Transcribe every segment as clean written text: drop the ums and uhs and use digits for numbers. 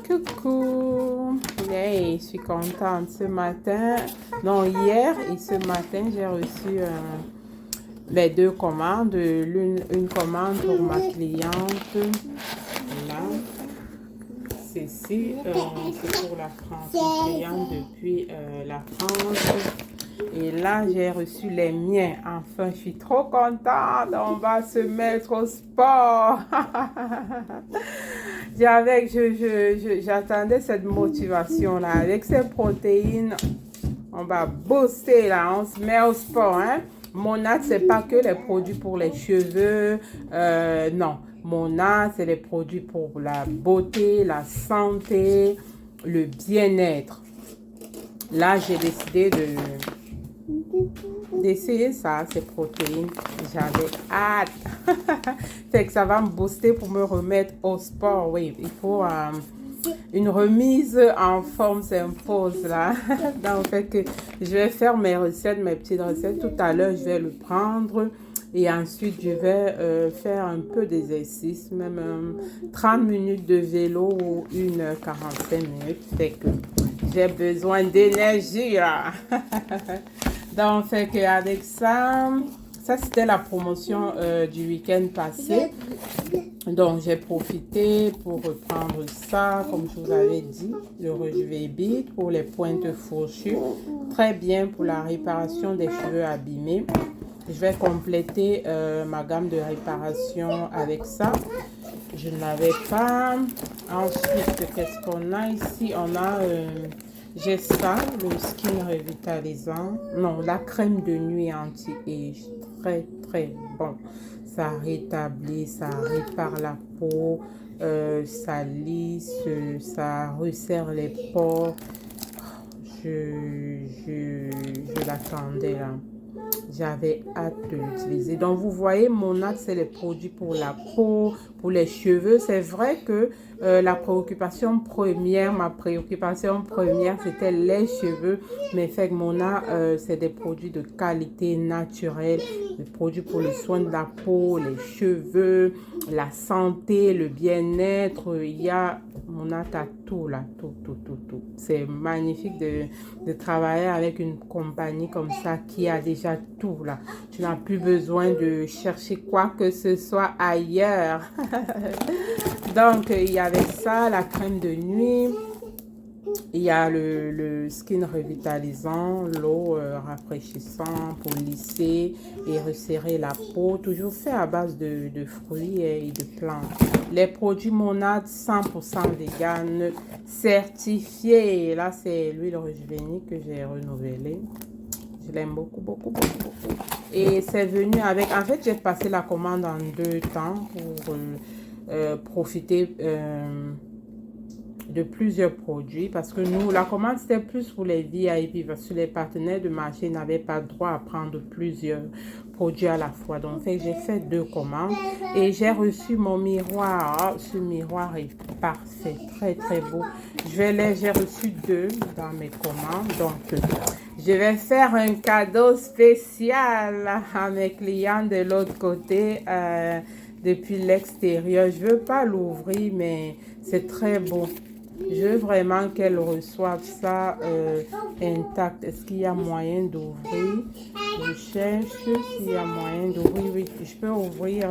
Coucou! Hey, je suis contente ce matin. Non, hier et ce matin, j'ai reçu les deux commandes. Une commande pour ma cliente. Là, c'est pour la France. Une cliente depuis la France. Et là, j'ai reçu les miens. Enfin, je suis trop contente. On va se mettre au sport. J'attendais cette motivation-là. Avec ces protéines, on va booster là. On se met au sport. Hein? Monat, c'est pas que les produits pour les cheveux. Non. Monat, c'est les produits pour la beauté, la santé, le bien-être. Là, j'ai décidé d'essayer ça, ces protéines. J'avais hâte. Fait que ça va me booster pour me remettre au sport. Oui, il faut une remise en forme s'impose là. Donc, fait que je vais faire mes recettes, mes petites recettes. Tout à l'heure, je vais le prendre. Et ensuite, je vais faire un peu d'exercice, même 30 minutes de vélo ou 1h45 minutes. Fait que j'ai besoin d'énergie là. Donc, fait qu'avec ça c'était la promotion du week-end passé. Donc, j'ai profité pour reprendre ça, comme je vous avais dit, le Rejuvébit pour les pointes fourchues. Très bien pour la réparation des cheveux abîmés. Je vais compléter ma gamme de réparation avec ça. Je ne l'avais pas. Ensuite, qu'est-ce qu'on a ici? On a... j'ai ça, le skin revitalisant. Non, la crème de nuit anti-age. Très, très bon. Ça rétablit, ça répare la peau, ça lisse, ça resserre les pores. Je l'attendais là. J'avais hâte de l'utiliser. Donc, vous voyez, Monat, c'est les produits pour la peau, pour les cheveux. C'est vrai que ma préoccupation première, c'était les cheveux. Mais fait que Monat, c'est des produits de qualité naturelle, des produits pour le soin de la peau, les cheveux, la santé, le bien-être. Il y a Monat à tout là, tout. C'est magnifique de travailler avec une compagnie comme ça qui a déjà tout là. Tu n'as plus besoin de chercher quoi que ce soit ailleurs. Donc, il y avait ça, la crème de nuit. Il y a le skin revitalisant, l'eau rafraîchissant pour lisser et resserrer la peau. Toujours fait à base de fruits et de plantes. Les produits Monat 100% vegan, certifiés. Là, c'est l'huile Rejuvénique que j'ai renouvelée. Je l'aime beaucoup. Et c'est venu avec... En fait, j'ai passé la commande en 2 temps pour profiter... de plusieurs produits parce que nous, la commande c'était plus pour les VIP parce que les partenaires de marché n'avaient pas droit à prendre plusieurs produits à la fois. Donc, j'ai fait 2 commandes et j'ai reçu mon miroir. Ce miroir est parfait, très beau. J'ai reçu 2 dans mes commandes. Donc, je vais faire un cadeau spécial à mes clients de l'autre côté depuis l'extérieur. Je veux pas l'ouvrir, mais c'est très beau. Je veux vraiment qu'elle reçoive ça intact. Est-ce qu'il y a moyen d'ouvrir? Je cherche s'il y a moyen d'ouvrir. Oui, je peux ouvrir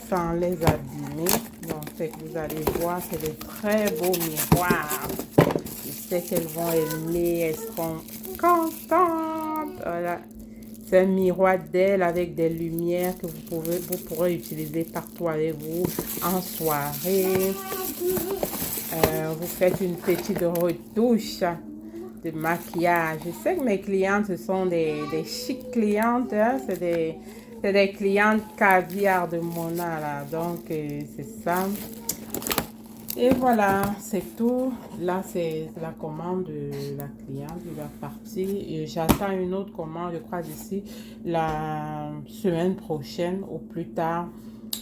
sans les abîmer. Donc, c'est que vous allez voir, c'est des très beaux miroirs. Je sais qu'elles vont aimer. Elles seront contentes. Voilà. C'est un miroir d'elle avec des lumières que vous pourrez utiliser partout avec vous en soirée. Vous faites une petite retouche de maquillage. Je sais que mes clientes, ce sont des chic clientes. Hein? C'est des clientes caviar de Monat là. Donc, c'est ça. Et voilà, c'est tout. Là, c'est la commande de la cliente qui va partir. J'attends une autre commande, je crois, d'ici la semaine prochaine ou plus tard.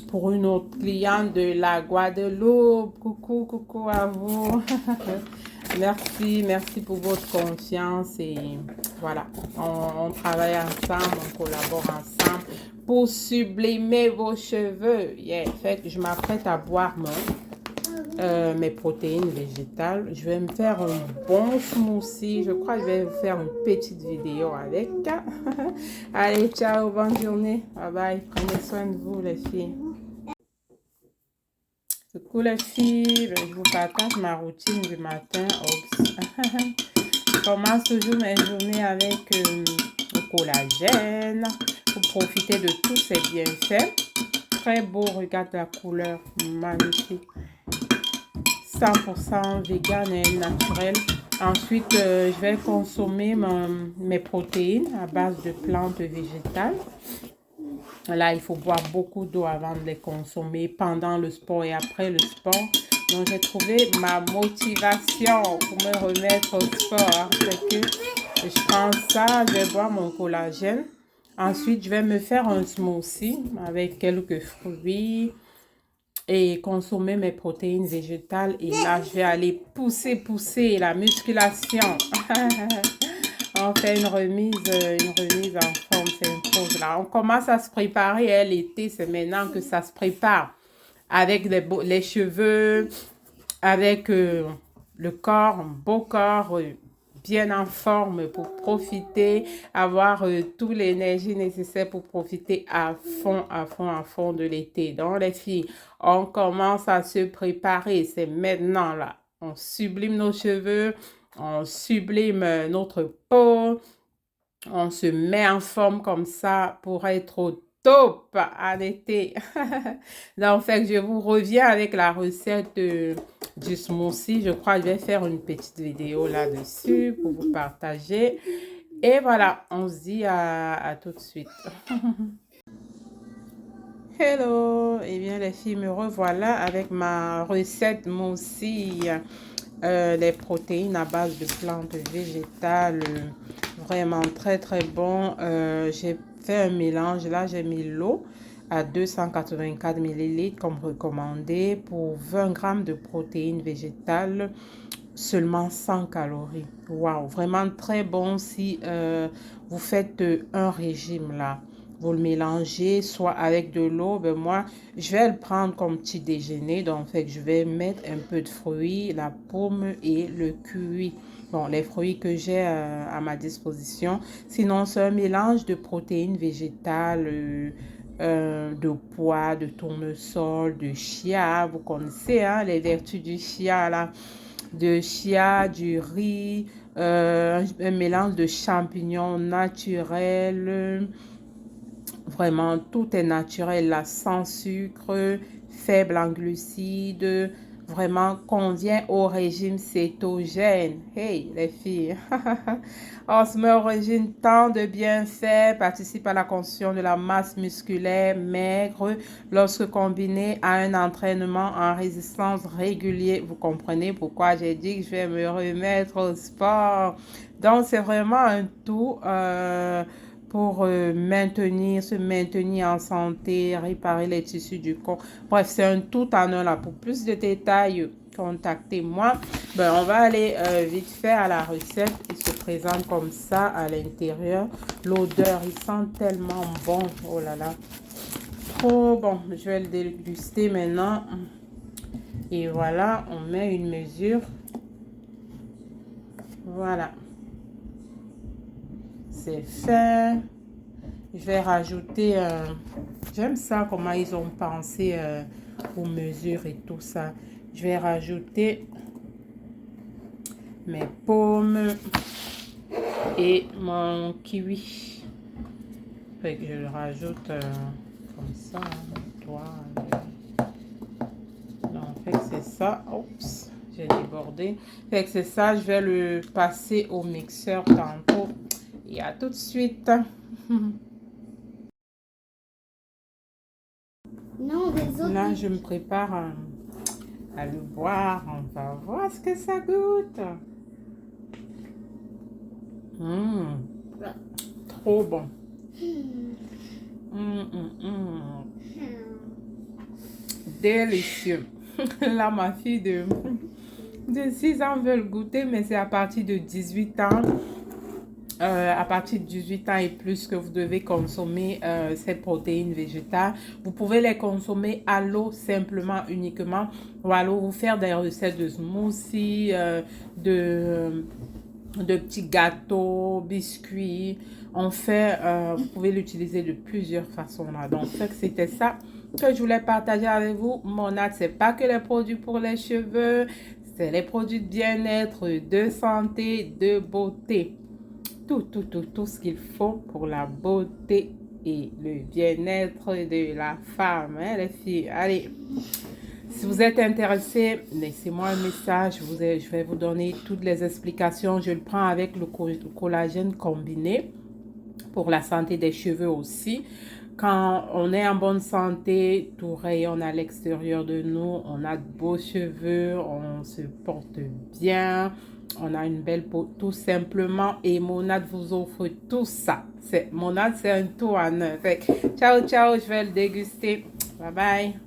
Pour une autre cliente de la Guadeloupe. Coucou à vous. Merci pour votre confiance. Et voilà, on travaille ensemble, on collabore ensemble pour sublimer vos cheveux. Yeah. Fait que je m'apprête à boire mes protéines végétales. Je vais me faire un bon smoothie. Je crois que je vais vous faire une petite vidéo avec. Allez, ciao, bonne journée. Bye bye. Prenez soin de vous, les filles. Coucou les filles, je vous partage ma routine du matin. Oups. Je commence toujours mes journées avec le collagène pour profiter de tous ces bienfaits. Très beau, regarde la couleur, magnifique. 100% vegan et naturel. Ensuite, je vais consommer mes protéines à base de plantes végétales. Là, il faut boire beaucoup d'eau avant de les consommer pendant le sport et après le sport. Donc, j'ai trouvé ma motivation pour me remettre au sport. C'est que je prends ça, je vais boire mon collagène. Ensuite, je vais me faire un smoothie avec quelques fruits et consommer mes protéines végétales. Et là, je vais aller pousser la musculation. On fait une remise en forme, c'est une chose là. On commence à se préparer, l'été, c'est maintenant que ça se prépare. Avec les cheveux, avec le corps, un beau corps, bien en forme pour profiter, avoir toute l'énergie nécessaire pour profiter à fond de l'été. Donc les filles, on commence à se préparer, c'est maintenant là. On sublime nos cheveux, on sublime notre peau, on se met en forme comme ça pour être au top à l'été. Donc, fait que je vous reviens avec la recette du smoothie. Je crois que je vais faire une petite vidéo là-dessus pour vous partager. Et voilà, on se dit à tout de suite. Hello! Eh bien, les filles, me revoilà avec ma recette smoothie. Les protéines à base de plantes végétales, vraiment très très bon. J'ai fait un mélange, là j'ai mis l'eau à 284 ml comme recommandé pour 20 grammes de protéines végétales, seulement 100 calories. Waouh, vraiment très bon si vous faites un régime là. Vous le mélangez soit avec de l'eau, ben moi je vais le prendre comme petit déjeuner, donc fait que je vais mettre un peu de fruits, la pomme et le kiwi. Bon, les fruits que j'ai à ma disposition. Sinon, c'est un mélange de protéines végétales, de pois, de tournesol, de chia. Vous connaissez hein, les vertus du chia là, de chia, du riz, un mélange de champignons naturels. Vraiment, tout est naturel là, sans sucre, faible en glucides, vraiment convient au régime cétogène. Hey, les filles, on se met au régime tant de bienfaits, participe à la construction de la masse musculaire maigre lorsque combiné à un entraînement en résistance régulier. Vous comprenez pourquoi j'ai dit que je vais me remettre au sport. Donc, c'est vraiment un tout. Pour se maintenir en santé, réparer les tissus du corps. Bref, c'est un tout en un là. Pour plus de détails, contactez-moi. Ben, on va aller vite fait à la recette. Il se présente comme ça à l'intérieur. L'odeur, il sent tellement bon. Oh là là. Trop bon. Je vais le déguster maintenant. Et voilà, on met une mesure. Voilà. C'est fait. Je vais rajouter, j'aime ça comment ils ont pensé aux mesures et tout ça. Je vais rajouter mes pommes et mon kiwi. Fait que je le rajoute comme ça. Donc, fait que c'est ça. Oups, j'ai débordé. Fait que c'est ça, je vais le passer au mixeur tantôt. Et à tout de suite. Non, là, je me prépare à le boire. On va voir ce que ça goûte. Trop bon. Délicieux. Là, ma fille de 6 ans veut le goûter, mais c'est à partir de 18 ans à partir de 18 ans et plus que vous devez consommer ces protéines végétales. Vous pouvez les consommer à l'eau simplement, uniquement, ou alors vous faire des recettes de smoothie, de petits gâteaux, biscuits. En fait, vous pouvez l'utiliser de plusieurs façons là. Donc, c'était ça que je voulais partager avec vous. Monade, c'est pas que les produits pour les cheveux, c'est les produits de bien-être, de santé, de beauté. Tout ce qu'il faut pour la beauté et le bien-être de la femme, hein, les filles. Allez, si vous êtes intéressé, laissez-moi un message. Je vais vous donner toutes les explications. Je le prends avec le collagène combiné pour la santé des cheveux aussi. Quand on est en bonne santé, tout rayonne à l'extérieur de nous. On a de beaux cheveux, on se porte bien, on a une belle peau tout simplement. Et Monade vous offre tout ça. Monade, c'est un tout en un. Ciao, ciao, je vais le déguster. Bye bye.